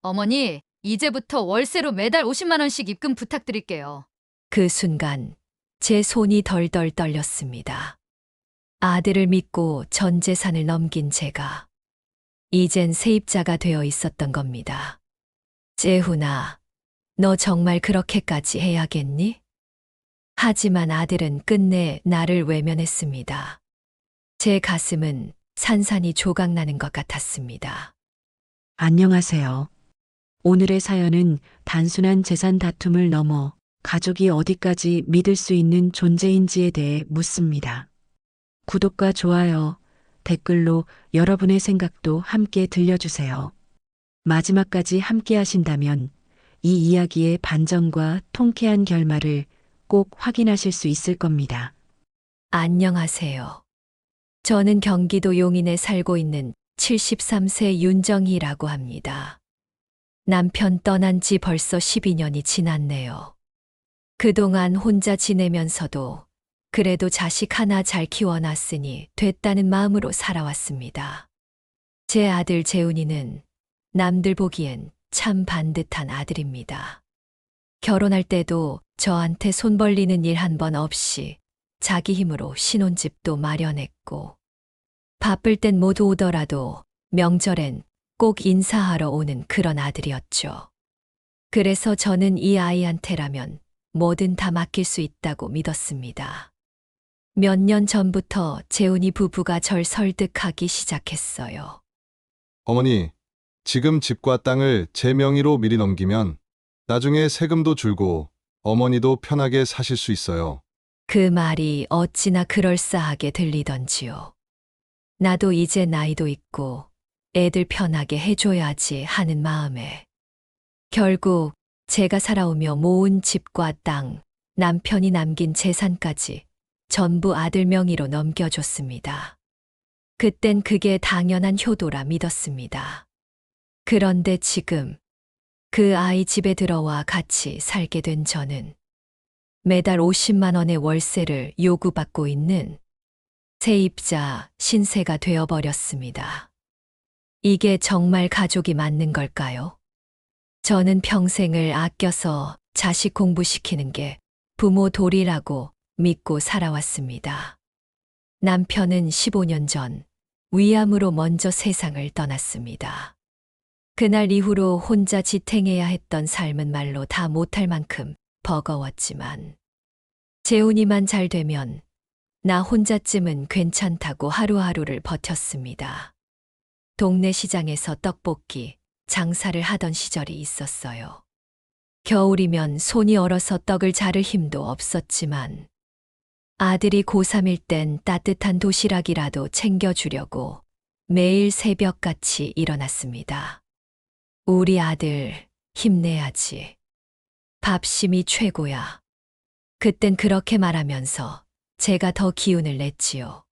어머니, 이제부터 월세로 매달 50만 원씩 입금 부탁드릴게요. 그 순간 제 손이 덜덜 떨렸습니다. 아들을 믿고 전 재산을 넘긴 제가 이젠 세입자가 되어 있었던 겁니다. 재훈아, 너 정말 그렇게까지 해야겠니? 하지만 아들은 끝내 나를 외면했습니다. 제 가슴은 산산이 조각나는 것 같았습니다. 안녕하세요. 오늘의 사연은 단순한 재산 다툼을 넘어 가족이 어디까지 믿을 수 있는 존재인지에 대해 묻습니다. 구독과 좋아요, 댓글로 여러분의 생각도 함께 들려주세요. 마지막까지 함께 하신다면 이 이야기의 반전과 통쾌한 결말을 꼭 확인하실 수 있을 겁니다. 안녕하세요. 저는 경기도 용인에 살고 있는 73세 윤정희라고 합니다. 남편 떠난 지 벌써 12년이 지났네요. 그동안 혼자 지내면서도 그래도 자식 하나 잘 키워놨으니 됐다는 마음으로 살아왔습니다. 제 아들 재훈이는 남들 보기엔 참 반듯한 아들입니다. 결혼할 때도 저한테 손 벌리는 일 한 번 없이 자기 힘으로 신혼집도 마련했고, 바쁠 땐 못 오더라도 명절엔 꼭 인사하러 오는 그런 아들이었죠. 그래서 저는 이 아이한테라면 뭐든 다 맡길 수 있다고 믿었습니다. 몇 년 전부터 재훈이 부부가 절 설득하기 시작했어요. 어머니, 지금 집과 땅을 제 명의로 미리 넘기면 나중에 세금도 줄고 어머니도 편하게 사실 수 있어요. 그 말이 어찌나 그럴싸하게 들리던지요. 나도 이제 나이도 있고 애들 편하게 해줘야지 하는 마음에 결국 제가 살아오며 모은 집과 땅, 남편이 남긴 재산까지 전부 아들 명의로 넘겨줬습니다. 그땐 그게 당연한 효도라 믿었습니다. 그런데 지금 그 아이 집에 들어와 같이 살게 된 저는 매달 50만 원의 월세를 요구받고 있는 세입자 신세가 되어버렸습니다. 이게 정말 가족이 맞는 걸까요? 저는 평생을 아껴서 자식 공부시키는 게 부모 도리라고 믿고 살아왔습니다. 남편은 15년 전 위암으로 먼저 세상을 떠났습니다. 그날 이후로 혼자 지탱해야 했던 삶은 말로 다 못할 만큼 버거웠지만 재훈이만 잘 되면 나 혼자쯤은 괜찮다고 하루하루를 버텼습니다. 동네 시장에서 떡볶이 장사를 하던 시절이 있었어요. 겨울이면 손이 얼어서 떡을 자를 힘도 없었지만 아들이 고3일 땐 따뜻한 도시락이라도 챙겨주려고 매일 새벽같이 일어났습니다. 우리 아들 힘내야지. 밥심이 최고야. 그땐 그렇게 말하면서 제가 더 기운을 냈지요.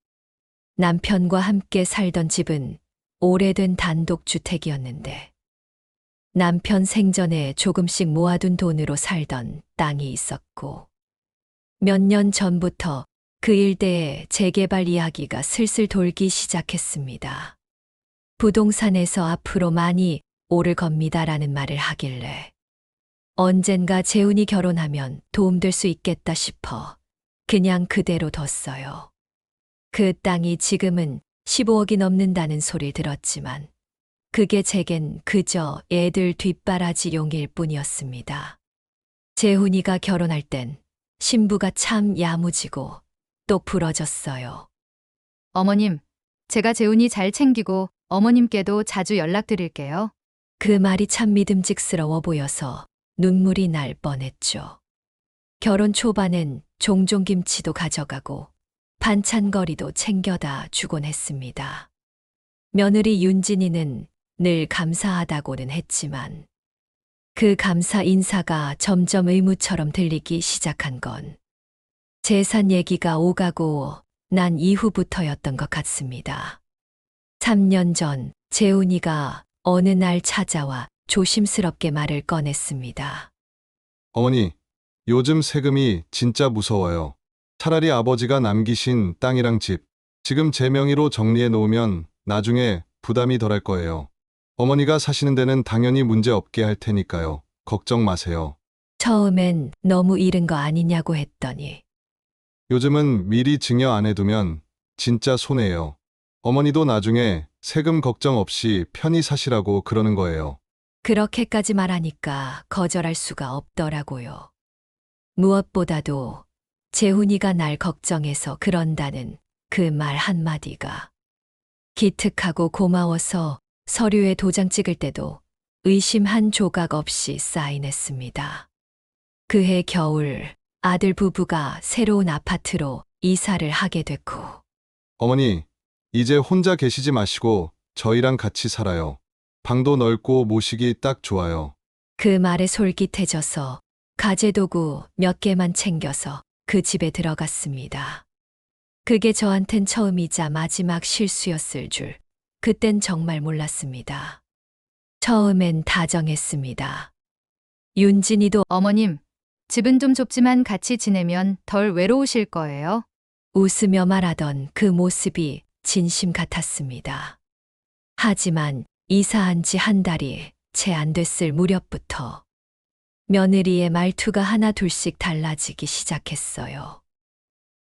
남편과 함께 살던 집은 오래된 단독주택이었는데 남편 생전에 조금씩 모아둔 돈으로 살던 땅이 있었고 몇 년 전부터 그 일대에 재개발 이야기가 슬슬 돌기 시작했습니다. 부동산에서 앞으로 많이 오를 겁니다라는 말을 하길래 언젠가 재훈이 결혼하면 도움될 수 있겠다 싶어 그냥 그대로 뒀어요. 그 땅이 지금은 15억이 넘는다는 소리를 들었지만 그게 제겐 그저 애들 뒷바라지 용일 뿐이었습니다. 재훈이가 결혼할 땐 신부가 참 야무지고 또 부러졌어요. 어머님, 제가 재훈이 잘 챙기고 어머님께도 자주 연락드릴게요. 그 말이 참 믿음직스러워 보여서 눈물이 날 뻔했죠. 결혼 초반엔 종종 김치도 가져가고 반찬거리도 챙겨다 주곤 했습니다. 며느리 윤진이는 늘 감사하다고는 했지만 그 감사 인사가 점점 의무처럼 들리기 시작한 건 재산 얘기가 오가고 난 이후부터였던 것 같습니다. 3년 전 재훈이가 어느 날 찾아와 조심스럽게 말을 꺼냈습니다. 어머니, 요즘 세금이 진짜 무서워요. 차라리 아버지가 남기신 땅이랑 집, 지금 제 명의로 정리해 놓으면 나중에 부담이 덜할 거예요. 어머니가 사시는 데는 당연히 문제 없게 할 테니까요. 걱정 마세요. 처음엔 너무 이른 거 아니냐고 했더니 요즘은 미리 증여 안 해두면 진짜 손해예요. 어머니도 나중에 세금 걱정 없이 편히 사시라고 그러는 거예요. 그렇게까지 말하니까 거절할 수가 없더라고요. 무엇보다도 재훈이가 날 걱정해서 그런다는 그 말 한마디가 기특하고 고마워서 서류에 도장 찍을 때도 의심 한 조각 없이 사인했습니다. 그해 겨울 아들 부부가 새로운 아파트로 이사를 하게 됐고 어머니, 이제 혼자 계시지 마시고 저희랑 같이 살아요. 방도 넓고 모시기 딱 좋아요. 그 말에 솔깃해져서 가재도구 몇 개만 챙겨서 그 집에 들어갔습니다. 그게 저한텐 처음이자 마지막 실수였을 줄 그땐 정말 몰랐습니다. 처음엔 다정했습니다. 윤진이도 어머님, 집은 좀 좁지만 같이 지내면 덜 외로우실 거예요. 웃으며 말하던 그 모습이 진심 같았습니다. 하지만 이사한 지 한 달이 채 안 됐을 무렵부터 며느리의 말투가 하나 둘씩 달라지기 시작했어요.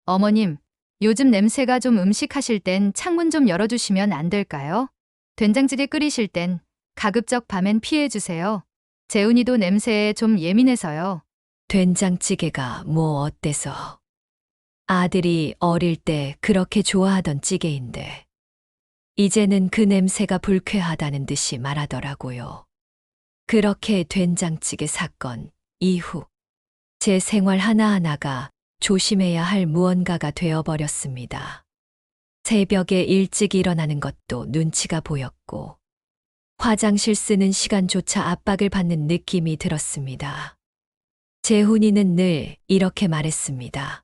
어머님, 요즘 냄새가 좀 음식 하실 땐 창문 좀 열어주시면 안 될까요? 된장찌개 끓이실 땐 가급적 밤엔 피해주세요. 재훈이도 냄새에 좀 예민해서요. 된장찌개가 뭐 어때서? 아들이 어릴 때 그렇게 좋아하던 찌개인데 이제는 그 냄새가 불쾌하다는 듯이 말하더라고요. 그렇게 된장찌개 사건 이후 제 생활 하나하나가 조심해야 할 무언가가 되어버렸습니다. 새벽에 일찍 일어나는 것도 눈치가 보였고 화장실 쓰는 시간조차 압박을 받는 느낌이 들었습니다. 재훈이는 늘 이렇게 말했습니다.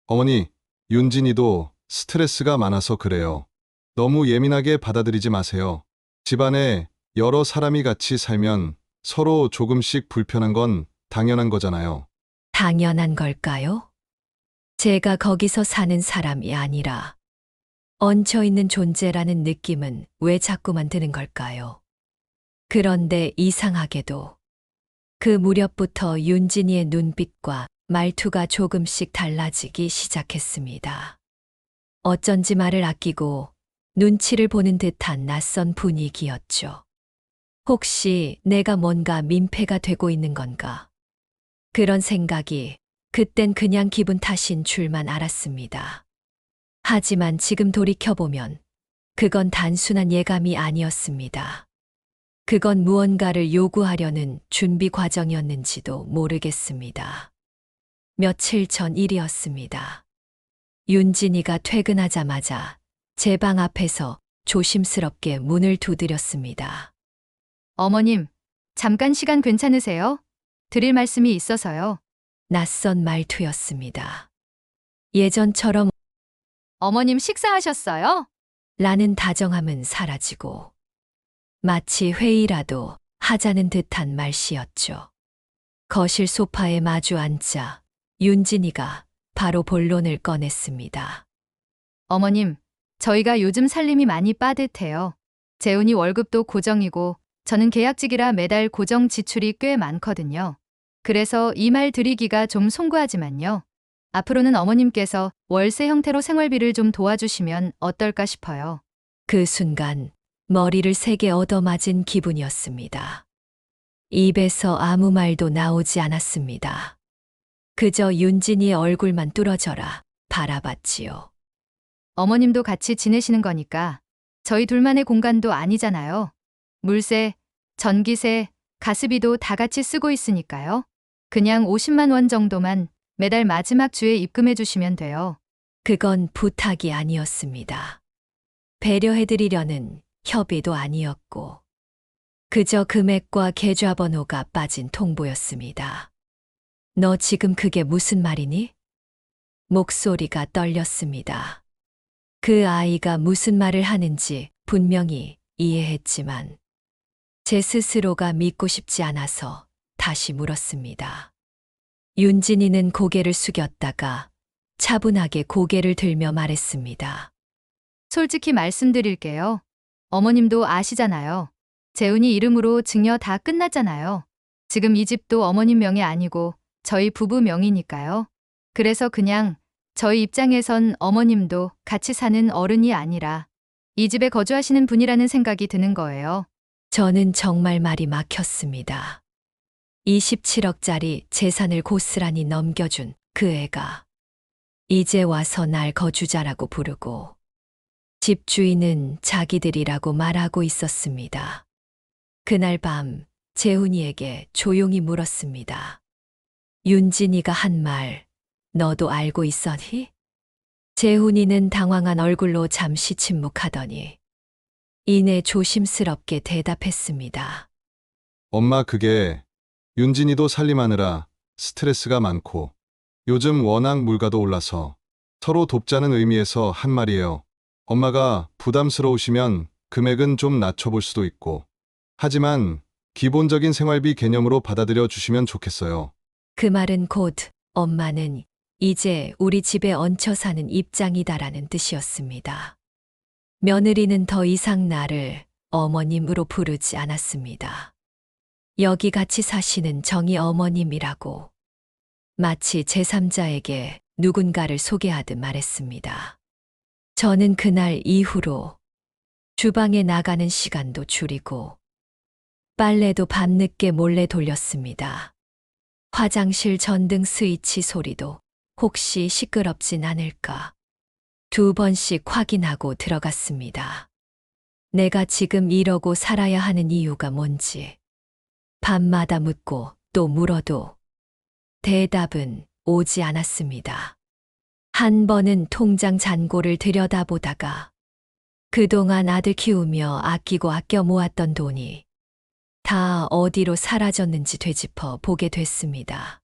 어머니, 윤진이도 스트레스가 많아서 그래요. 너무 예민하게 받아들이지 마세요. 집안에 여러 사람이 같이 살면 서로 조금씩 불편한 건 당연한 거잖아요. 당연한 걸까요? 제가 거기서 사는 사람이 아니라 얹혀있는 존재라는 느낌은 왜 자꾸만 드는 걸까요? 그런데 이상하게도 그 무렵부터 윤진이의 눈빛과 말투가 조금씩 달라지기 시작했습니다. 어쩐지 말을 아끼고 눈치를 보는 듯한 낯선 분위기였죠. 혹시 내가 뭔가 민폐가 되고 있는 건가? 그런 생각이 그땐 그냥 기분 탓인 줄만 알았습니다. 하지만 지금 돌이켜보면 그건 단순한 예감이 아니었습니다. 그건 무언가를 요구하려는 준비 과정이었는지도 모르겠습니다. 며칠 전 일이었습니다. 윤진이가 퇴근하자마자 제 방 앞에서 조심스럽게 문을 두드렸습니다. 어머님, 잠깐 시간 괜찮으세요? 드릴 말씀이 있어서요. 낯선 말투였습니다. 예전처럼 어머님 식사하셨어요? 라는 다정함은 사라지고 마치 회의라도 하자는 듯한 말씨였죠. 거실 소파에 마주 앉자 윤진이가 바로 본론을 꺼냈습니다. 어머님, 저희가 요즘 살림이 많이 빠듯해요. 재훈이 월급도 고정이고 저는 계약직이라 매달 고정 지출이 꽤 많거든요. 그래서 이 말 드리기가 좀 송구하지만요. 앞으로는 어머님께서 월세 형태로 생활비를 좀 도와주시면 어떨까 싶어요. 그 순간 머리를 세게 얻어맞은 기분이었습니다. 입에서 아무 말도 나오지 않았습니다. 그저 윤진이의 얼굴만 뚫어져라 바라봤지요. 어머님도 같이 지내시는 거니까 저희 둘만의 공간도 아니잖아요. 물세, 전기세, 가스비도 다 같이 쓰고 있으니까요. 그냥 50만 원 정도만 매달 마지막 주에 입금해 주시면 돼요. 그건 부탁이 아니었습니다. 배려해드리려는 협의도 아니었고 그저 금액과 계좌번호가 빠진 통보였습니다. 너 지금 그게 무슨 말이니? 목소리가 떨렸습니다. 그 아이가 무슨 말을 하는지 분명히 이해했지만 제 스스로가 믿고 싶지 않아서 다시 물었습니다. 윤진이는 고개를 숙였다가 차분하게 고개를 들며 말했습니다. 솔직히 말씀드릴게요. 어머님도 아시잖아요. 재훈이 이름으로 증여 다 끝났잖아요. 지금 이 집도 어머님 명의 아니고 저희 부부 명의니까요. 그래서 그냥 저희 입장에선 어머님도 같이 사는 어른이 아니라 이 집에 거주하시는 분이라는 생각이 드는 거예요. 저는 정말 말이 막혔습니다. 27억짜리 재산을 고스란히 넘겨준 그 애가 이제 와서 날 거주자라고 부르고 집주인은 자기들이라고 말하고 있었습니다. 그날 밤 재훈이에게 조용히 물었습니다. 윤진이가 한 말 너도 알고 있었니? 재훈이는 당황한 얼굴로 잠시 침묵하더니 이내 조심스럽게 대답했습니다. 엄마 그게 윤진이도 살림하느라 스트레스가 많고 요즘 워낙 물가도 올라서 서로 돕자는 의미에서 한 말이에요. 엄마가 부담스러우시면 금액은 좀 낮춰볼 수도 있고 하지만 기본적인 생활비 개념으로 받아들여 주시면 좋겠어요. 그 말은 곧 엄마는 이제 우리 집에 얹혀 사는 입장이다라는 뜻이었습니다. 며느리는 더 이상 나를 어머님으로 부르지 않았습니다. 여기 같이 사시는 정희 어머님이라고 마치 제3자에게 누군가를 소개하듯 말했습니다. 저는 그날 이후로 주방에 나가는 시간도 줄이고 빨래도 밤늦게 몰래 돌렸습니다. 화장실 전등 스위치 소리도 혹시 시끄럽진 않을까 2번씩 확인하고 들어갔습니다. 내가 지금 이러고 살아야 하는 이유가 뭔지 밤마다 묻고 또 물어도 대답은 오지 않았습니다. 한 번은 통장 잔고를 들여다보다가 그동안 아들 키우며 아끼고 아껴 모았던 돈이 다 어디로 사라졌는지 되짚어 보게 됐습니다.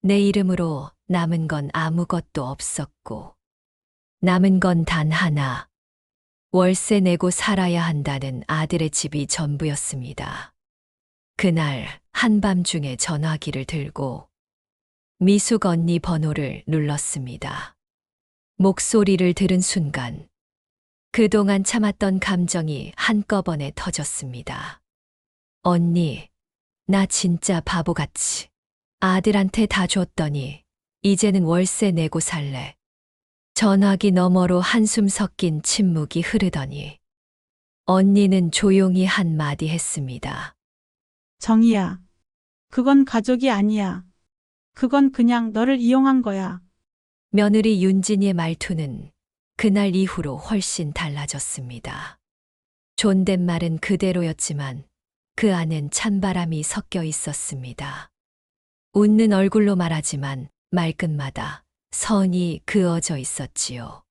내 이름으로 남은 건 아무것도 없었고 남은 건 단 하나, 월세 내고 살아야 한다는 아들의 집이 전부였습니다. 그날 한밤중에 전화기를 들고 미숙 언니 번호를 눌렀습니다. 목소리를 들은 순간 그동안 참았던 감정이 한꺼번에 터졌습니다. 언니, 나 진짜 바보같이 아들한테 다 줬더니 이제는 월세 내고 살래. 전화기 너머로 한숨 섞인 침묵이 흐르더니 언니는 조용히 한마디 했습니다. 정희야, 그건 가족이 아니야. 그건 그냥 너를 이용한 거야. 며느리 윤진이의 말투는 그날 이후로 훨씬 달라졌습니다. 존댓말은 그대로였지만 그 안엔 찬바람이 섞여 있었습니다. 웃는 얼굴로 말하지만 말끝마다 선이 그어져 있었지요.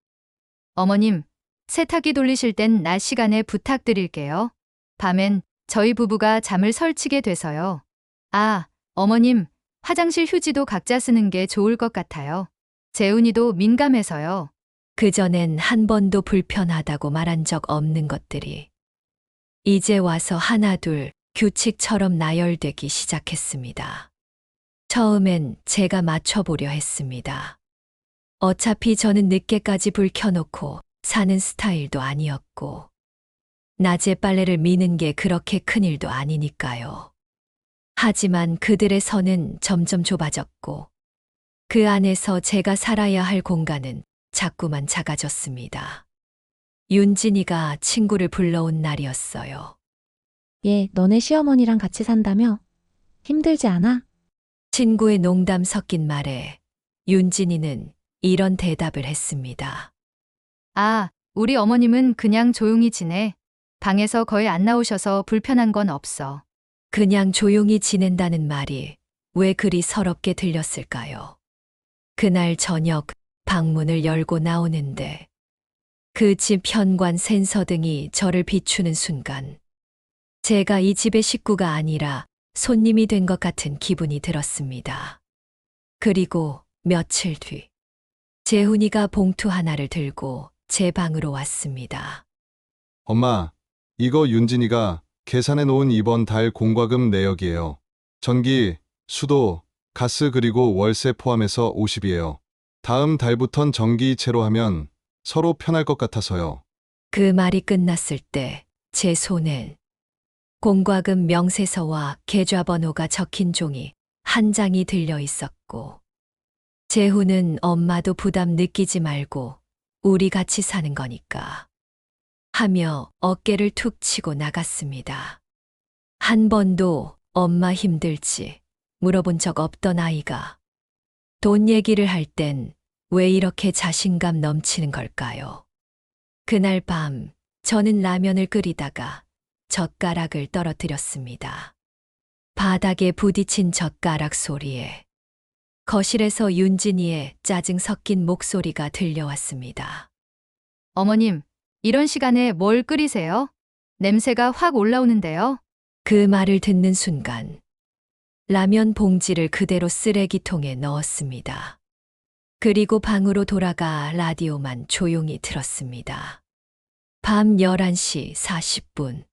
어머님, 세탁기 돌리실 땐 낮 시간에 부탁드릴게요. 밤엔 저희 부부가 잠을 설치게 돼서요. 아, 어머님, 화장실 휴지도 각자 쓰는 게 좋을 것 같아요. 재훈이도 민감해서요. 그전엔 한 번도 불편하다고 말한 적 없는 것들이 이제 와서 하나둘 규칙처럼 나열되기 시작했습니다. 처음엔 제가 맞춰보려 했습니다. 어차피 저는 늦게까지 불 켜놓고 사는 스타일도 아니었고 낮에 빨래를 미는 게 그렇게 큰일도 아니니까요. 하지만 그들의 선은 점점 좁아졌고 그 안에서 제가 살아야 할 공간은 자꾸만 작아졌습니다. 윤진이가 친구를 불러온 날이었어요. 얘, 너네 시어머니랑 같이 산다며? 힘들지 않아? 친구의 농담 섞인 말에 윤진이는 이런 대답을 했습니다. 아, 우리 어머님은 그냥 조용히 지내. 방에서 거의 안 나오셔서 불편한 건 없어. 그냥 조용히 지낸다는 말이 왜 그리 서럽게 들렸을까요? 그날 저녁 방문을 열고 나오는데 그 집 현관 센서등이 저를 비추는 순간 제가 이 집의 식구가 아니라 손님이 된 것 같은 기분이 들었습니다. 그리고 며칠 뒤 재훈이가 봉투 하나를 들고 제 방으로 왔습니다. 엄마, 이거 윤진이가 계산해 놓은 이번 달 공과금 내역이에요. 전기, 수도, 가스 그리고 월세 포함해서 50이에요. 다음 달부턴 전기이체로 하면 서로 편할 것 같아서요. 그 말이 끝났을 때 제 손엔 공과금 명세서와 계좌번호가 적힌 종이 한 장이 들려 있었고, 재훈은 엄마도 부담 느끼지 말고 우리 같이 사는 거니까 하며 어깨를 툭 치고 나갔습니다. 한 번도 엄마 힘들지 물어본 적 없던 아이가 돈 얘기를 할 땐 왜 이렇게 자신감 넘치는 걸까요? 그날 밤 저는 라면을 끓이다가 젓가락을 떨어뜨렸습니다. 바닥에 부딪힌 젓가락 소리에 거실에서 윤진이의 짜증 섞인 목소리가 들려왔습니다. 어머님, 이런 시간에 뭘 끓이세요? 냄새가 확 올라오는데요. 그 말을 듣는 순간 라면 봉지를 그대로 쓰레기통에 넣었습니다. 그리고 방으로 돌아가 라디오만 조용히 틀었습니다. 밤 11시 40분.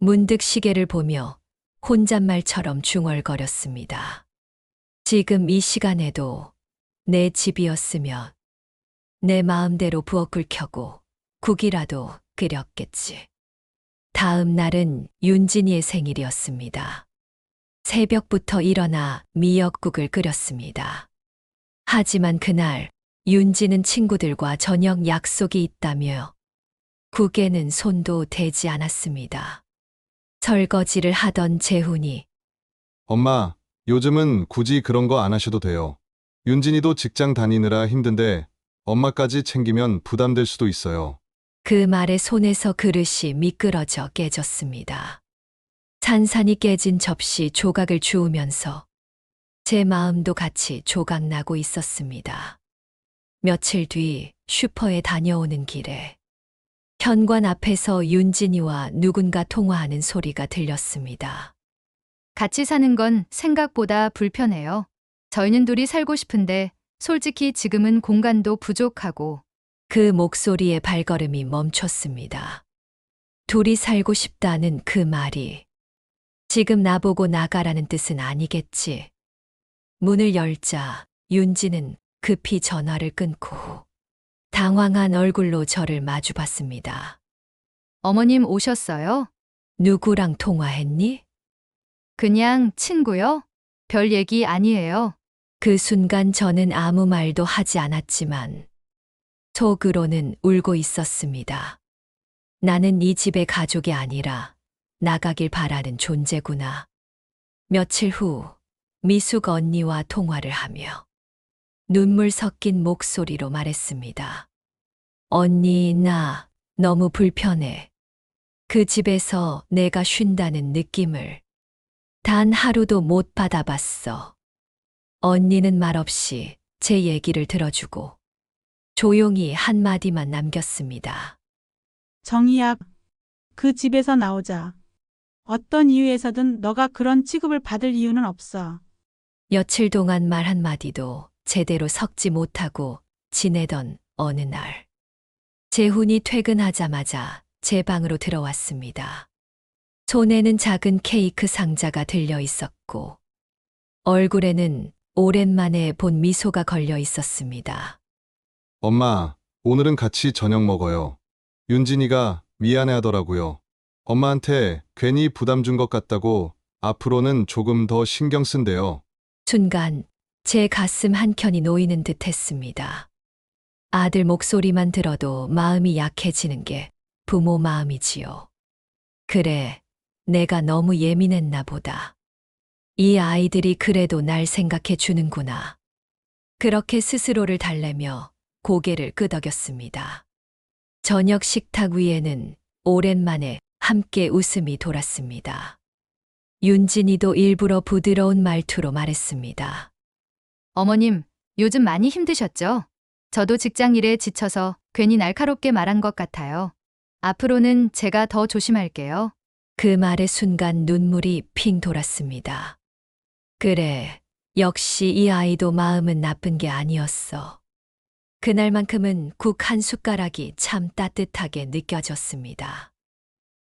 문득 시계를 보며 혼잣말처럼 중얼거렸습니다. 지금 이 시간에도 내 집이었으면 내 마음대로 부엌을 켜고 국이라도 끓였겠지. 다음 날은 윤진이의 생일이었습니다. 새벽부터 일어나 미역국을 끓였습니다. 하지만 그날 윤지는 친구들과 저녁 약속이 있다며 국에는 손도 대지 않았습니다. 설거지를 하던 재훈이 엄마, 요즘은 굳이 그런 거 안 하셔도 돼요. 윤진이도 직장 다니느라 힘든데 엄마까지 챙기면 부담될 수도 있어요. 그 말에 손에서 그릇이 미끄러져 깨졌습니다. 산산이 깨진 접시 조각을 주우면서 제 마음도 같이 조각나고 있었습니다. 며칠 뒤 슈퍼에 다녀오는 길에 현관 앞에서 윤진이와 누군가 통화하는 소리가 들렸습니다. 같이 사는 건 생각보다 불편해요. 저희는 둘이 살고 싶은데 솔직히 지금은 공간도 부족하고 그 목소리의 발걸음이 멈췄습니다. 둘이 살고 싶다는 그 말이 지금 나보고 나가라는 뜻은 아니겠지. 문을 열자 윤지는 급히 전화를 끊고 당황한 얼굴로 저를 마주봤습니다. 어머님 오셨어요? 누구랑 통화했니? 그냥 친구요? 별 얘기 아니에요. 그 순간 저는 아무 말도 하지 않았지만 속으로는 울고 있었습니다. 나는 이 집의 가족이 아니라 나가길 바라는 존재구나. 며칠 후 미숙 언니와 통화를 하며 눈물 섞인 목소리로 말했습니다. 언니, 나 너무 불편해. 그 집에서 내가 쉰다는 느낌을 단 하루도 못 받아봤어. 언니는 말없이 제 얘기를 들어주고 조용히 한마디만 남겼습니다. 정희야, 그 집에서 나오자. 어떤 이유에서든 너가 그런 취급을 받을 이유는 없어. 며칠 동안 말 한마디도 제대로 섞지 못하고 지내던 어느 날, 재훈이 퇴근하자마자 제 방으로 들어왔습니다. 손에는 작은 케이크 상자가 들려 있었고, 얼굴에는 오랜만에 본 미소가 걸려 있었습니다. 엄마, 오늘은 같이 저녁 먹어요. 윤진이가 미안해 하더라고요. 엄마한테 괜히 부담 준 것 같다고 앞으로는 조금 더 신경 쓴대요. 순간 제 가슴 한켠이 놓이는 듯 했습니다. 아들 목소리만 들어도 마음이 약해지는 게 부모 마음이지요. 그래, 내가 너무 예민했나 보다. 이 아이들이 그래도 날 생각해 주는구나. 그렇게 스스로를 달래며 고개를 끄덕였습니다. 저녁 식탁 위에는 오랜만에 함께 웃음이 돌았습니다. 윤진이도 일부러 부드러운 말투로 말했습니다. 어머님, 요즘 많이 힘드셨죠? 저도 직장 일에 지쳐서 괜히 날카롭게 말한 것 같아요. 앞으로는 제가 더 조심할게요. 그 말의 순간 눈물이 핑 돌았습니다. 그래, 역시 이 아이도 마음은 나쁜 게 아니었어. 그날만큼은 국 한 숟가락이 참 따뜻하게 느껴졌습니다.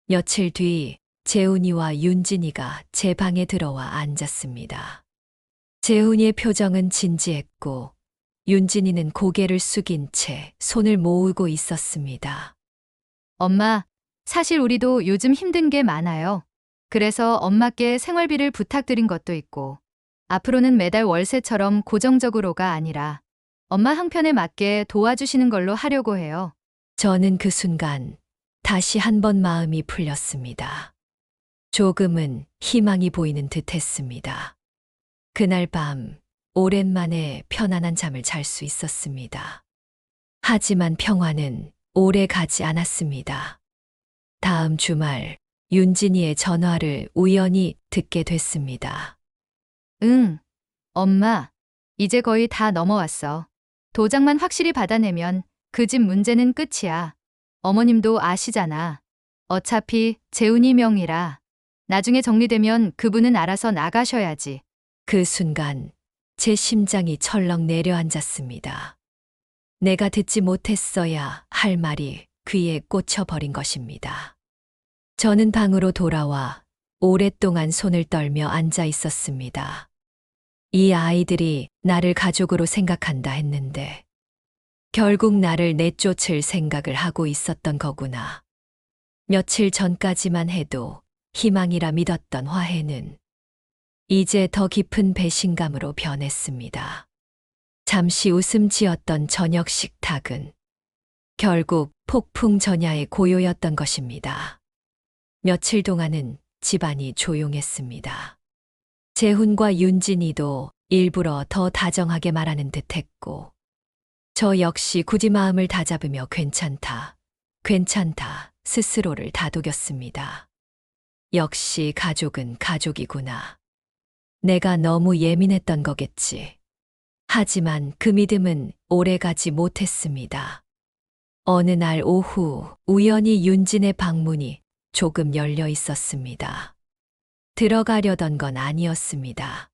며칠 뒤 재훈이와 윤진이가 제 방에 들어와 앉았습니다. 재훈이의 표정은 진지했고 윤진이는 고개를 숙인 채 손을 모으고 있었습니다. 엄마, 사실 우리도 요즘 힘든 게 많아요. 그래서 엄마께 생활비를 부탁드린 것도 있고, 앞으로는 매달 월세처럼 고정적으로가 아니라 엄마 형편에 맞게 도와주시는 걸로 하려고 해요. 저는 그 순간 다시 한 번 마음이 풀렸습니다. 조금은 희망이 보이는 듯 했습니다. 그날 밤 오랜만에 편안한 잠을 잘 수 있었습니다. 하지만 평화는 오래 가지 않았습니다. 다음 주말 윤진이의 전화를 우연히 듣게 됐습니다. 응, 엄마, 이제 거의 다 넘어왔어. 도장만 확실히 받아내면 그 집 문제는 끝이야. 어머님도 아시잖아. 어차피 재훈이 명의라. 나중에 정리되면 그분은 알아서 나가셔야지. 그 순간 제 심장이 철렁 내려앉았습니다. 내가 듣지 못했어야 할 말이 귀에 꽂혀버린 것입니다. 저는 방으로 돌아와 오랫동안 손을 떨며 앉아 있었습니다. 이 아이들이 나를 가족으로 생각한다 했는데 결국 나를 내쫓을 생각을 하고 있었던 거구나. 며칠 전까지만 해도 희망이라 믿었던 화해는 이제 더 깊은 배신감으로 변했습니다. 잠시 웃음 지었던 저녁 식탁은 결국 폭풍 전야의 고요였던 것입니다. 며칠 동안은 집안이 조용했습니다. 재훈과 윤진이도 일부러 더 다정하게 말하는 듯 했고, 저 역시 굳이 마음을 다잡으며 괜찮다, 괜찮다 스스로를 다독였습니다. 역시 가족은 가족이구나. 내가 너무 예민했던 거겠지. 하지만 그 믿음은 오래가지 못했습니다. 어느 날 오후 우연히 윤진의 방문이 조금 열려 있었습니다. 들어가려던 건 아니었습니다.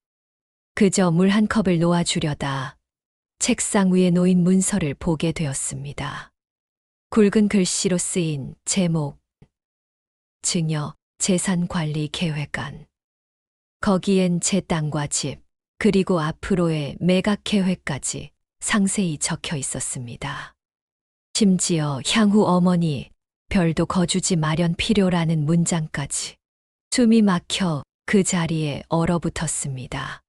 그저 물 한 컵을 놓아주려다 책상 위에 놓인 문서를 보게 되었습니다. 굵은 글씨로 쓰인 제목, 증여 재산관리 계획안. 거기엔 제 땅과 집, 그리고 앞으로의 매각 계획까지 상세히 적혀 있었습니다. 심지어 향후 어머니 별도 거주지 마련 필요라는 문장까지. 숨이 막혀 그 자리에 얼어붙었습니다.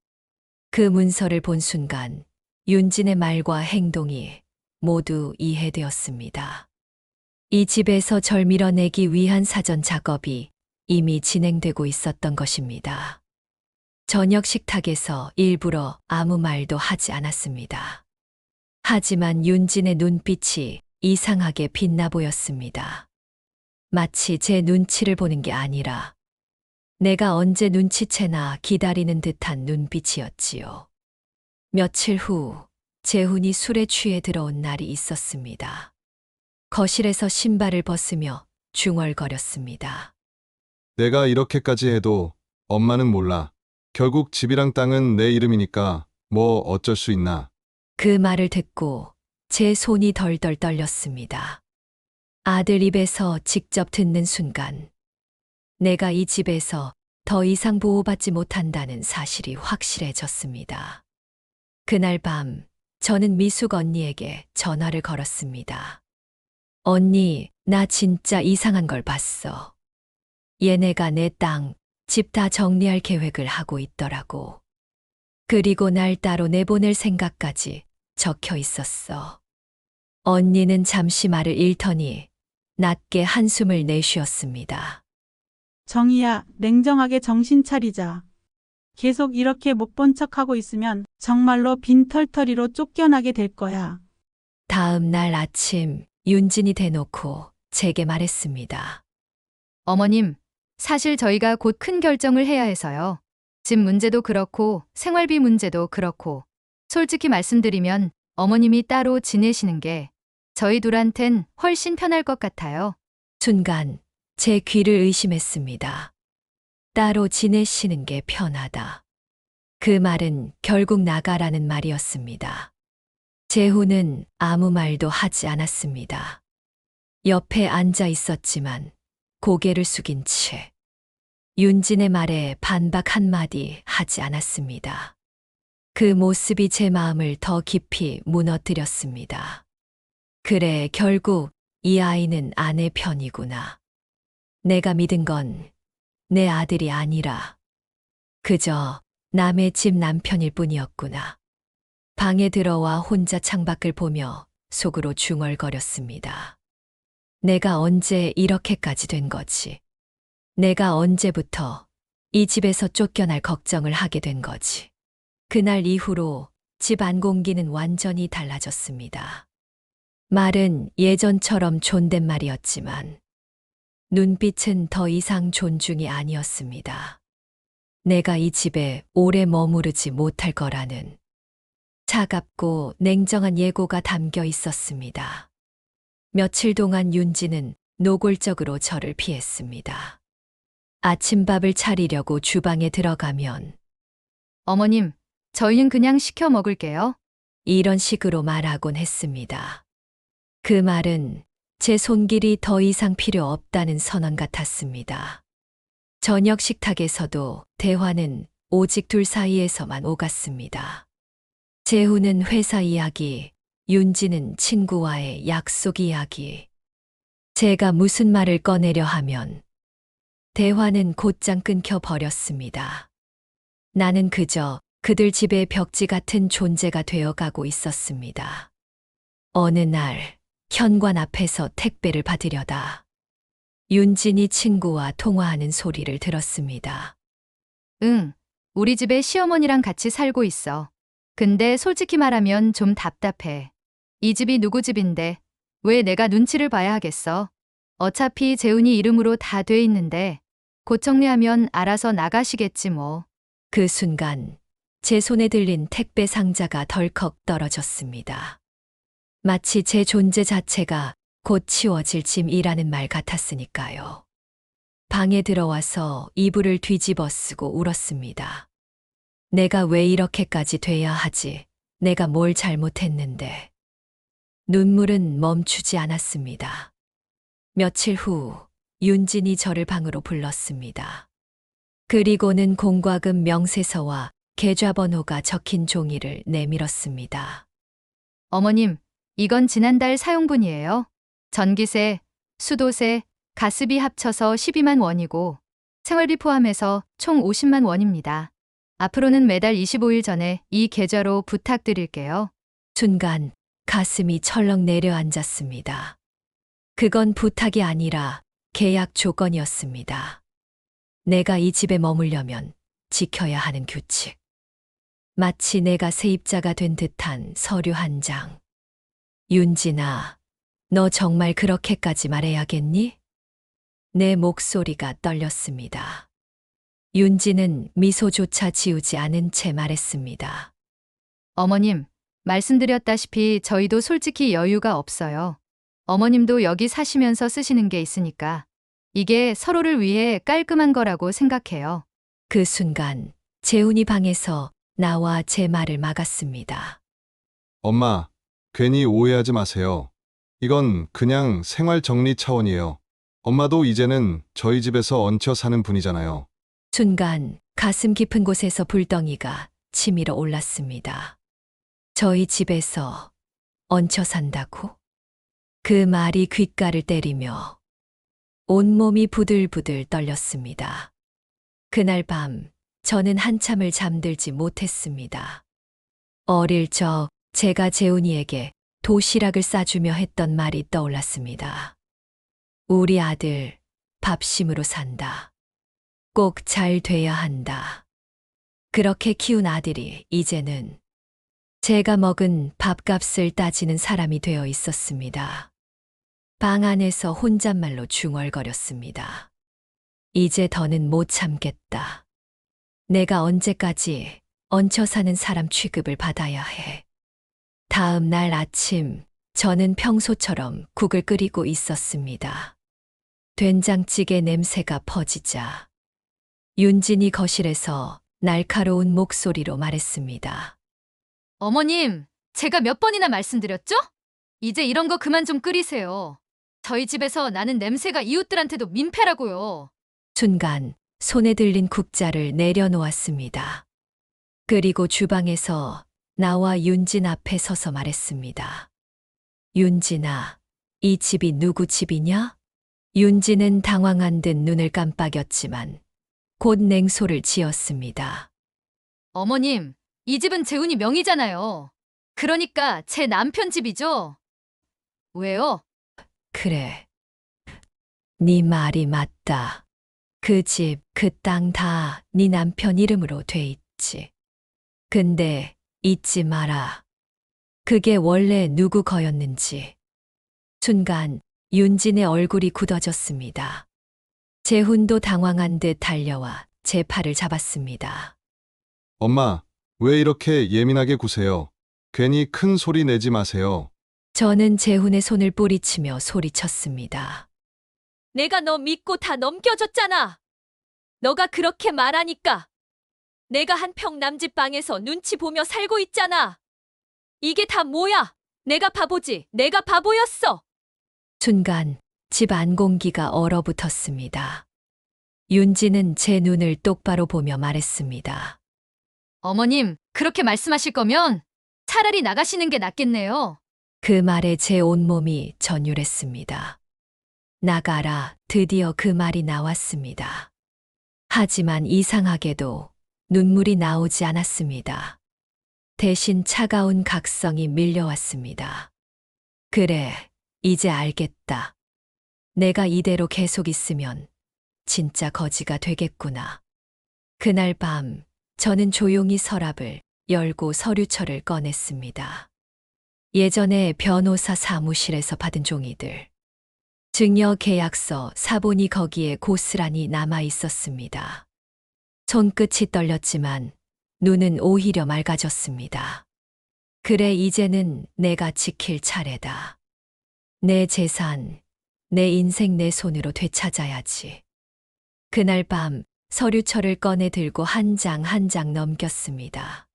그 문서를 본 순간 윤진의 말과 행동이 모두 이해되었습니다. 이 집에서 절 밀어내기 위한 사전 작업이 이미 진행되고 있었던 것입니다. 저녁 식탁에서 일부러 아무 말도 하지 않았습니다. 하지만 윤진의 눈빛이 이상하게 빛나 보였습니다. 마치 제 눈치를 보는 게 아니라 내가 언제 눈치채나 기다리는 듯한 눈빛이었지요. 며칠 후 재훈이 술에 취해 들어온 날이 있었습니다. 거실에서 신발을 벗으며 중얼거렸습니다. 내가 이렇게까지 해도 엄마는 몰라. 결국 집이랑 땅은 내 이름이니까 뭐 어쩔 수 있나. 그 말을 듣고 제 손이 덜덜 떨렸습니다. 아들 입에서 직접 듣는 순간 내가 이 집에서 더 이상 보호받지 못한다는 사실이 확실해졌습니다. 그날 밤 저는 미숙 언니에게 전화를 걸었습니다. 언니, 나 진짜 이상한 걸 봤어. 얘네가 내 땅, 집 다 정리할 계획을 하고 있더라고. 그리고 날 따로 내보낼 생각까지 적혀 있었어. 언니는 잠시 말을 잃더니 낮게 한숨을 내쉬었습니다. 정희야, 냉정하게 정신 차리자. 계속 이렇게 못 본 척하고 있으면 정말로 빈털터리로 쫓겨나게 될 거야. 다음 날 아침 윤진이 대놓고 제게 말했습니다. 어머님, 사실 저희가 곧 큰 결정을 해야 해서요. 집 문제도 그렇고 생활비 문제도 그렇고 솔직히 말씀드리면 어머님이 따로 지내시는 게 저희 둘한텐 훨씬 편할 것 같아요. 순간 제 귀를 의심했습니다. 따로 지내시는 게 편하다. 그 말은 결국 나가라는 말이었습니다. 재훈은 아무 말도 하지 않았습니다. 옆에 앉아 있었지만 고개를 숙인 채 윤진의 말에 반박 한마디 하지 않았습니다. 그 모습이 제 마음을 더 깊이 무너뜨렸습니다. 그래, 결국 이 아이는 아내 편이구나. 내가 믿은 건 내 아들이 아니라 그저 남의 집 남편일 뿐이었구나. 방에 들어와 혼자 창밖을 보며 속으로 중얼거렸습니다. 내가 언제 이렇게까지 된 거지? 내가 언제부터 이 집에서 쫓겨날 걱정을 하게 된 거지? 그날 이후로 집 안 공기는 완전히 달라졌습니다. 말은 예전처럼 존댓말이었지만 눈빛은 더 이상 존중이 아니었습니다. 내가 이 집에 오래 머무르지 못할 거라는 차갑고 냉정한 예고가 담겨 있었습니다. 며칠 동안 윤지는 노골적으로 저를 피했습니다. 아침밥을 차리려고 주방에 들어가면 어머님, 저희는 그냥 시켜 먹을게요. 이런 식으로 말하곤 했습니다. 그 말은 제 손길이 더 이상 필요 없다는 선언 같았습니다. 저녁 식탁에서도 대화는 오직 둘 사이에서만 오갔습니다. 재훈은 회사 이야기, 윤지는 친구와의 약속 이야기. 제가 무슨 말을 꺼내려 하면 대화는 곧장 끊겨 버렸습니다. 나는 그저 그들 집의 벽지 같은 존재가 되어가고 있었습니다. 어느 날 현관 앞에서 택배를 받으려다 윤진이 친구와 통화하는 소리를 들었습니다. 응, 우리 집에 시어머니랑 같이 살고 있어. 근데 솔직히 말하면 좀 답답해. 이 집이 누구 집인데 왜 내가 눈치를 봐야 하겠어? 어차피 재훈이 이름으로 다 돼 있는데 곧 정리하면 알아서 나가시겠지 뭐. 그 순간 제 손에 들린 택배 상자가 덜컥 떨어졌습니다. 마치 제 존재 자체가 곧 치워질 짐이라는 말 같았으니까요. 방에 들어와서 이불을 뒤집어 쓰고 울었습니다. 내가 왜 이렇게까지 돼야 하지? 내가 뭘 잘못했는데. 눈물은 멈추지 않았습니다. 며칠 후 윤진이 저를 방으로 불렀습니다. 그리고는 공과금 명세서와 계좌번호가 적힌 종이를 내밀었습니다. 어머님, 이건 지난달 사용분이에요. 전기세, 수도세, 가스비 합쳐서 12만 원이고 생활비 포함해서 총 50만 원입니다. 앞으로는 매달 25일 전에 이 계좌로 부탁드릴게요. 순간 가슴이 철렁 내려앉았습니다. 그건 부탁이 아니라 계약 조건이었습니다. 내가 이 집에 머물려면 지켜야 하는 규칙. 마치 내가 세입자가 된 듯한 서류 한 장. 윤진아, 너 정말 그렇게까지 말해야겠니? 내 목소리가 떨렸습니다. 윤진은 미소조차 지우지 않은 채 말했습니다. 어머님, 말씀드렸다시피 저희도 솔직히 여유가 없어요. 어머님도 여기 사시면서 쓰시는 게 있으니까 이게 서로를 위해 깔끔한 거라고 생각해요. 그 순간 재훈이 방에서 나와 제 말을 막았습니다. 엄마, 괜히 오해하지 마세요. 이건 그냥 생활 정리 차원이에요. 엄마도 이제는 저희 집에서 얹혀 사는 분이잖아요. 순간 가슴 깊은 곳에서 불덩이가 치밀어 올랐습니다. 저희 집에서 얹혀 산다고? 그 말이 귓가를 때리며 온몸이 부들부들 떨렸습니다. 그날 밤 저는 한참을 잠들지 못했습니다. 어릴 적 제가 재훈이에게 도시락을 싸주며 했던 말이 떠올랐습니다. 우리 아들 밥심으로 산다. 꼭 잘 돼야 한다. 그렇게 키운 아들이 이제는 제가 먹은 밥값을 따지는 사람이 되어 있었습니다. 방 안에서 혼잣말로 중얼거렸습니다. 이제 더는 못 참겠다. 내가 언제까지 얹혀 사는 사람 취급을 받아야 해. 다음 날 아침, 저는 평소처럼 국을 끓이고 있었습니다. 된장찌개 냄새가 퍼지자 윤진이 거실에서 날카로운 목소리로 말했습니다. 어머님, 제가 몇 번이나 말씀드렸죠? 이제 이런 거 그만 좀 끓이세요. 저희 집에서 나는 냄새가 이웃들한테도 민폐라고요. 순간 손에 들린 국자를 내려놓았습니다. 그리고 주방에서 나와 윤진 앞에 서서 말했습니다. 윤진아, 이 집이 누구 집이냐? 윤진은 당황한 듯 눈을 깜빡였지만 곧 냉소를 지었습니다. 어머님, 이 집은 재훈이 명의잖아요. 그러니까 제 남편 집이죠? 왜요? 그래. 네 말이 맞다. 그 집, 그 땅 다 네 남편 이름으로 돼 있지. 근데 잊지 마라. 그게 원래 누구 거였는지. 순간 윤진의 얼굴이 굳어졌습니다. 재훈도 당황한 듯 달려와 제 팔을 잡았습니다. 엄마, 왜 이렇게 예민하게 구세요? 괜히 큰 소리 내지 마세요. 저는 재훈의 손을 뿌리치며 소리쳤습니다. 내가 너 믿고 다 넘겨줬잖아. 너가 그렇게 말하니까. 내가 한평 남집 방에서 눈치 보며 살고 있잖아. 이게 다 뭐야? 내가 바보지. 내가 바보였어. 순간 집 안 공기가 얼어붙었습니다. 윤지는 제 눈을 똑바로 보며 말했습니다. 어머님, 그렇게 말씀하실 거면 차라리 나가시는 게 낫겠네요. 그 말에 제 온몸이 전율했습니다. 나가라, 드디어 그 말이 나왔습니다. 하지만 이상하게도 눈물이 나오지 않았습니다. 대신 차가운 각성이 밀려왔습니다. 그래, 이제 알겠다. 내가 이대로 계속 있으면 진짜 거지가 되겠구나. 그날 밤, 저는 조용히 서랍을 열고 서류철을 꺼냈습니다. 예전에 변호사 사무실에서 받은 종이들. 증여 계약서, 사본이 거기에 고스란히 남아 있었습니다. 손끝이 떨렸지만 눈은 오히려 맑아졌습니다. 그래, 이제는 내가 지킬 차례다. 내 재산, 내 인생 내 손으로 되찾아야지. 그날 밤 서류철을 꺼내 들고 한 장 한 장 넘겼습니다.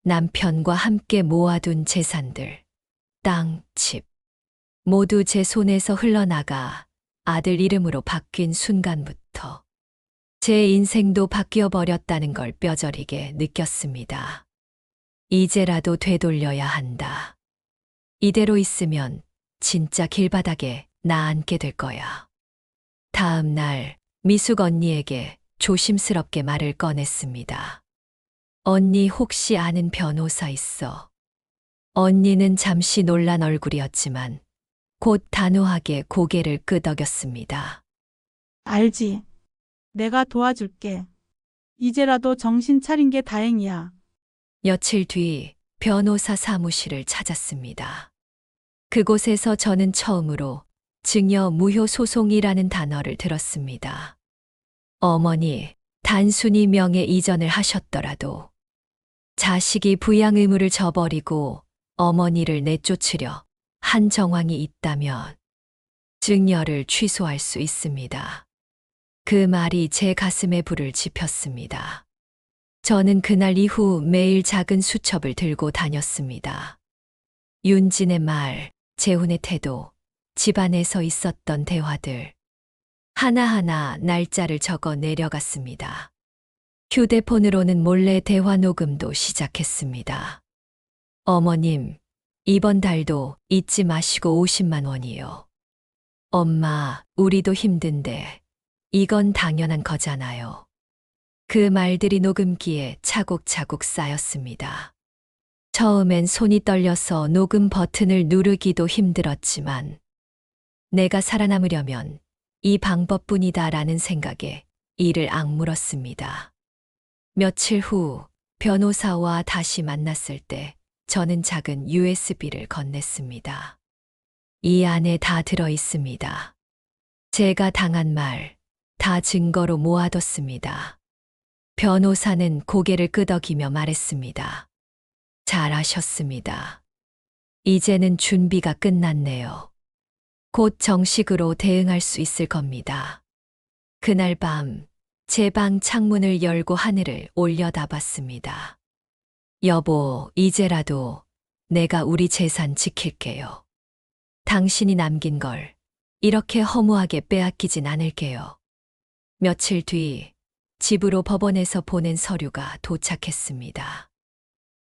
남편과 함께 모아둔 재산들, 땅, 집, 모두 제 손에서 흘러나가 아들 이름으로 바뀐 순간부터 제 인생도 바뀌어 버렸다는 걸 뼈저리게 느꼈습니다. 이제라도 되돌려야 한다. 이대로 있으면 진짜 길바닥에 나앉게 될 거야. 다음 날 미숙 언니에게 조심스럽게 말을 꺼냈습니다. 언니, 혹시 아는 변호사 있어? 언니는 잠시 놀란 얼굴이었지만 곧 단호하게 고개를 끄덕였습니다. 알지. 내가 도와줄게. 이제라도 정신 차린 게 다행이야. 며칠 뒤 변호사 사무실을 찾았습니다. 그곳에서 저는 처음으로 증여 무효 소송이라는 단어를 들었습니다. 어머니, 단순히 명예 이전을 하셨더라도 자식이 부양 의무를 저버리고 어머니를 내쫓으려 한 정황이 있다면 증여를 취소할 수 있습니다. 그 말이 제 가슴에 불을 지폈습니다. 저는 그날 이후 매일 작은 수첩을 들고 다녔습니다. 윤진의 말, 재훈의 태도, 집안에서 있었던 대화들. 하나하나 날짜를 적어 내려갔습니다. 휴대폰으로는 몰래 대화 녹음도 시작했습니다. 어머님, 이번 달도 잊지 마시고 50만 원이요. 엄마, 우리도 힘든데 이건 당연한 거잖아요. 그 말들이 녹음기에 차곡차곡 쌓였습니다. 처음엔 손이 떨려서 녹음 버튼을 누르기도 힘들었지만 내가 살아남으려면 이 방법뿐이다라는 생각에 이를 악물었습니다. 며칠 후 변호사와 다시 만났을 때 저는 작은 USB를 건넸습니다. 이 안에 다 들어 있습니다. 제가 당한 말 다 증거로 모아뒀습니다. 변호사는 고개를 끄덕이며 말했습니다. 잘하셨습니다. 이제는 준비가 끝났네요. 곧 정식으로 대응할 수 있을 겁니다. 그날 밤 제 방 창문을 열고 하늘을 올려다봤습니다. 여보, 이제라도 내가 우리 재산 지킬게요. 당신이 남긴 걸 이렇게 허무하게 빼앗기진 않을게요. 며칠 뒤 집으로 법원에서 보낸 서류가 도착했습니다.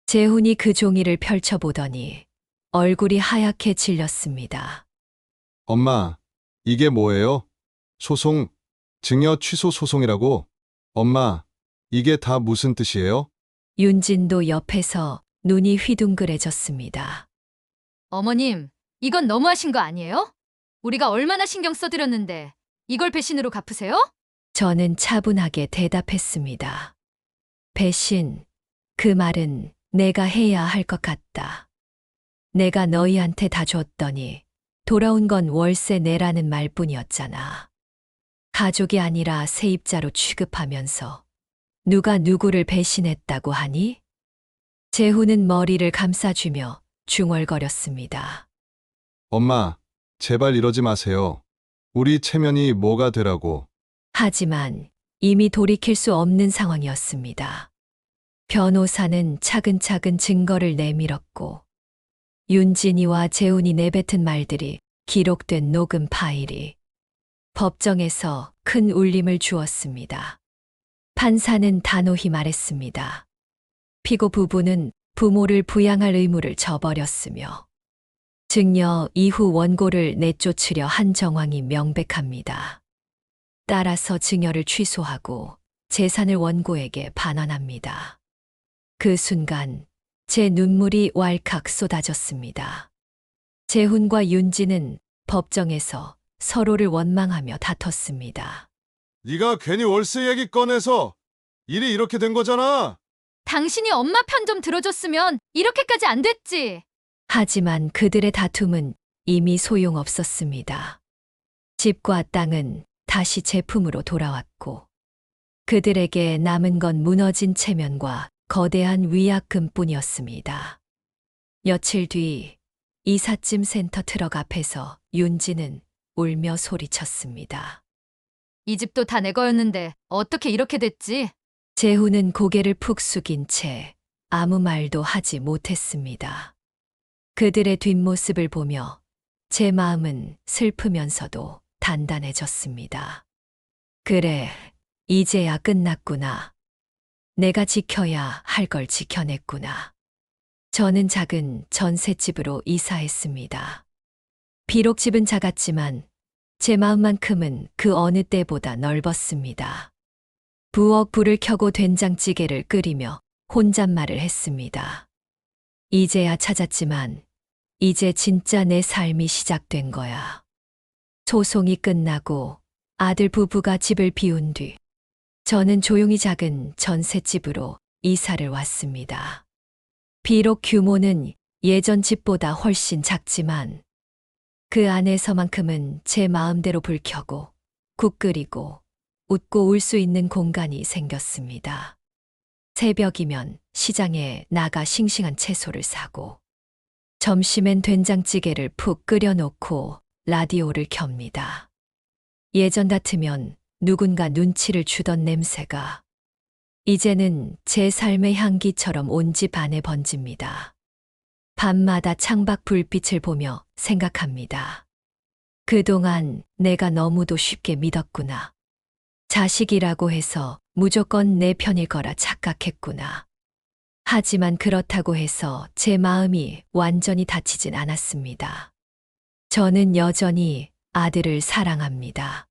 재훈이 그 종이를 펼쳐보더니 얼굴이 하얗게 질렸습니다. 엄마, 이게 뭐예요? 소송, 증여 취소 소송이라고? 엄마, 이게 다 무슨 뜻이에요? 윤진도 옆에서 눈이 휘둥그레졌습니다. 어머님, 이건 너무하신 거 아니에요? 우리가 얼마나 신경 써드렸는데 이걸 배신으로 갚으세요? 저는 차분하게 대답했습니다. 배신, 그 말은 내가 해야 할 것 같다. 내가 너희한테 다 줬더니 돌아온 건 월세 내라는 말뿐이었잖아. 가족이 아니라 세입자로 취급하면서 누가 누구를 배신했다고 하니? 재훈은 머리를 감싸주며 중얼거렸습니다. 엄마, 제발 이러지 마세요. 우리 체면이 뭐가 되라고. 하지만 이미 돌이킬 수 없는 상황이었습니다. 변호사는 차근차근 증거를 내밀었고 윤진이와 재훈이 내뱉은 말들이 기록된 녹음 파일이 법정에서 큰 울림을 주었습니다. 판사는 단호히 말했습니다. 피고 부부는 부모를 부양할 의무를 저버렸으며 증여 이후 원고를 내쫓으려 한 정황이 명백합니다. 따라서 증여를 취소하고 재산을 원고에게 반환합니다. 그 순간 제 눈물이 왈칵 쏟아졌습니다. 재훈과 윤진은 법정에서 서로를 원망하며 다퉜습니다. 네가 괜히 월세 얘기 꺼내서 일이 이렇게 된 거잖아. 당신이 엄마 편 좀 들어줬으면 이렇게까지 안 됐지. 하지만 그들의 다툼은 이미 소용없었습니다. 집과 땅은 다시 제품으로 돌아왔고 그들에게 남은 건 무너진 체면과 거대한 위약금뿐이었습니다. 며칠 뒤 이삿짐 센터 트럭 앞에서 윤진은 울며 소리쳤습니다. 이 집도 다 내 거였는데 어떻게 이렇게 됐지? 재훈은 고개를 푹 숙인 채 아무 말도 하지 못했습니다. 그들의 뒷모습을 보며 제 마음은 슬프면서도 단단해졌습니다. 그래, 이제야 끝났구나. 내가 지켜야 할 걸 지켜냈구나. 저는 작은 전셋집으로 이사했습니다. 비록 집은 작았지만 제 마음만큼은 그 어느 때보다 넓었습니다. 부엌 불을 켜고 된장찌개를 끓이며 혼잣말을 했습니다. 이제야 찾았지만 이제 진짜 내 삶이 시작된 거야. 소송이 끝나고 아들 부부가 집을 비운 뒤 저는 조용히 작은 전셋집으로 이사를 왔습니다. 비록 규모는 예전 집보다 훨씬 작지만 그 안에서만큼은 제 마음대로 불 켜고 국 끓이고 웃고 울 수 있는 공간이 생겼습니다. 새벽이면 시장에 나가 싱싱한 채소를 사고 점심엔 된장찌개를 푹 끓여놓고 라디오를 켭니다. 예전 같으면 누군가 눈치를 주던 냄새가 이제는 제 삶의 향기처럼 온 집 안에 번집니다. 밤마다 창밖 불빛을 보며 생각합니다. 그동안 내가 너무도 쉽게 믿었구나. 자식이라고 해서 무조건 내 편일 거라 착각했구나. 하지만 그렇다고 해서 제 마음이 완전히 닫히진 않았습니다. 저는 여전히 아들을 사랑합니다.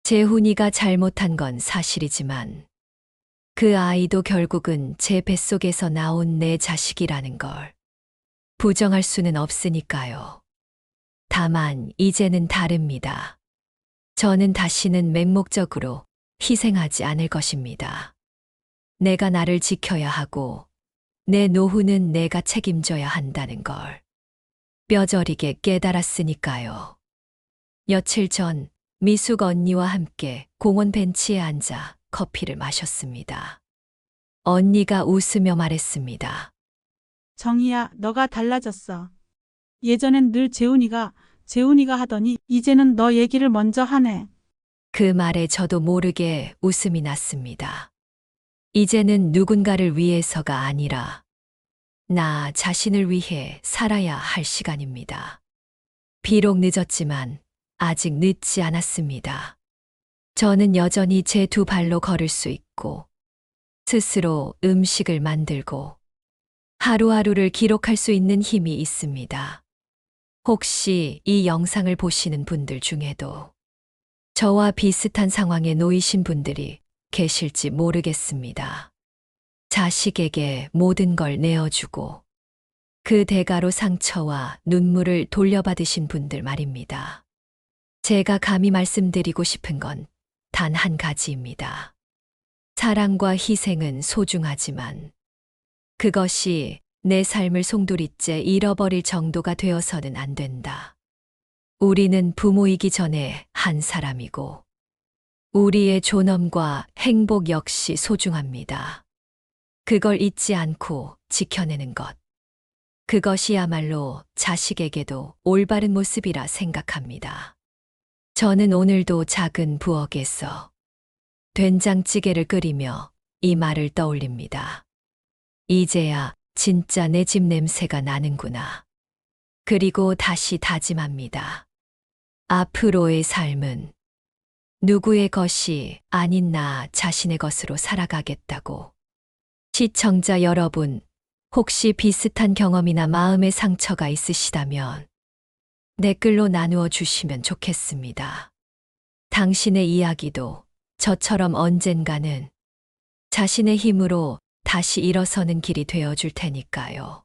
재훈이가 잘못한 건 사실이지만 그 아이도 결국은 제 뱃속에서 나온 내 자식이라는 걸 부정할 수는 없으니까요. 다만 이제는 다릅니다. 저는 다시는 맹목적으로 희생하지 않을 것입니다. 내가 나를 지켜야 하고 내 노후는 내가 책임져야 한다는 걸 뼈저리게 깨달았으니까요. 며칠 전 미숙 언니와 함께 공원 벤치에 앉아 커피를 마셨습니다. 언니가 웃으며 말했습니다. 정희야, 너가 달라졌어. 예전엔 늘 재훈이가 하더니 이제는 너 얘기를 먼저 하네. 그 말에 저도 모르게 웃음이 났습니다. 이제는 누군가를 위해서가 아니라 나 자신을 위해 살아야 할 시간입니다. 비록 늦었지만 아직 늦지 않았습니다. 저는 여전히 제 두 발로 걸을 수 있고 스스로 음식을 만들고 하루하루를 기록할 수 있는 힘이 있습니다. 혹시 이 영상을 보시는 분들 중에도 저와 비슷한 상황에 놓이신 분들이 계실지 모르겠습니다. 자식에게 모든 걸 내어주고 그 대가로 상처와 눈물을 돌려받으신 분들 말입니다. 제가 감히 말씀드리고 싶은 건 단 한 가지입니다. 사랑과 희생은 소중하지만 그것이 내 삶을 송두리째 잃어버릴 정도가 되어서는 안 된다. 우리는 부모이기 전에 한 사람이고 우리의 존엄과 행복 역시 소중합니다. 그걸 잊지 않고 지켜내는 것. 그것이야말로 자식에게도 올바른 모습이라 생각합니다. 저는 오늘도 작은 부엌에서 된장찌개를 끓이며 이 말을 떠올립니다. 이제야 진짜 내 집 냄새가 나는구나. 그리고 다시 다짐합니다. 앞으로의 삶은 누구의 것이 아닌 나 자신의 것으로 살아가겠다고. 시청자 여러분, 혹시 비슷한 경험이나 마음의 상처가 있으시다면 댓글로 나누어 주시면 좋겠습니다. 당신의 이야기도 저처럼 언젠가는 자신의 힘으로 다시 일어서는 길이 되어 줄 테니까요.